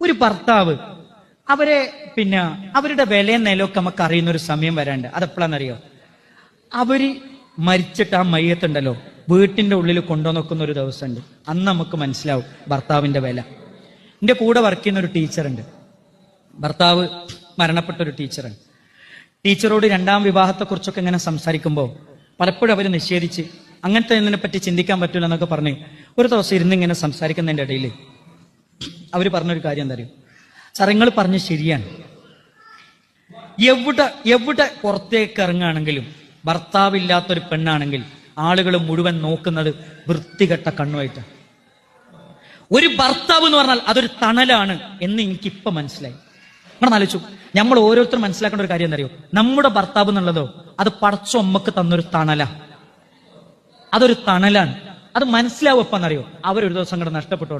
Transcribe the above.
ഒരു ഭർത്താവ് അവരുടെ വിലയും നിലമൊക്കെ നമുക്ക് അറിയുന്ന ഒരു സമയം വരാണ്ട്. അതെപ്പോഴാണെന്നറിയോ? അവര് മരിച്ചിട്ട് ആ മയ്യത്തുണ്ടല്ലോ വീട്ടിന്റെ ഉള്ളിൽ കൊണ്ടുവന്നോക്കുന്ന ഒരു ദിവസമുണ്ട്. അന്ന് നമുക്ക് മനസ്സിലാവും ഭർത്താവിന്റെ വില. എന്റെ കൂടെ വർക്ക് ചെയ്യുന്ന ഒരു ടീച്ചറുണ്ട്. ഭർത്താവ് മരണപ്പെട്ട ഒരു ടീച്ചറാണ്. ടീച്ചറോട് രണ്ടാം വിവാഹത്തെക്കുറിച്ചൊക്കെ ഇങ്ങനെ സംസാരിക്കുമ്പോൾ പലപ്പോഴും അവർ നിഷേധിച്ച് അങ്ങനത്തെ ഇതിനെ പറ്റി ചിന്തിക്കാൻ പറ്റില്ല എന്നൊക്കെ പറഞ്ഞ് ഒരു ദിവസം ഇരുന്ന് ഇങ്ങനെ സംസാരിക്കുന്നതിൻ്റെ ഇടയിൽ അവർ പറഞ്ഞൊരു കാര്യം എന്താ അറിയോ? സാർ, നിങ്ങൾ പറഞ്ഞ് ശരിയാണ്. എവിടെ പുറത്തേക്ക് ഇറങ്ങുകയാണെങ്കിലും ഭർത്താവില്ലാത്തൊരു പെണ്ണാണെങ്കിൽ ആളുകൾ മുഴുവൻ നോക്കുന്നത് വൃത്തികെട്ട കണ്ണുമായിട്ട്. ഒരു ഭർത്താവ് എന്ന് പറഞ്ഞാൽ അതൊരു തണലാണ് എന്ന് എനിക്കിപ്പോ മനസ്സിലായി. നമ്മൾ ആലോചിച്ചു, നമ്മൾ ഓരോരുത്തരും മനസ്സിലാക്കേണ്ട ഒരു കാര്യം എന്താ അറിയോ? നമ്മുടെ ഭർത്താവ് എന്നുള്ളതോ അത് പടച്ച അമ്മക്ക് തന്നൊരു തണല, അതൊരു തണലാണ്. അത് മനസ്സിലാവും എപ്പന്നറിയോ? അവരൊരു ദിവസം കൂടെ നഷ്ടപ്പെട്ടു.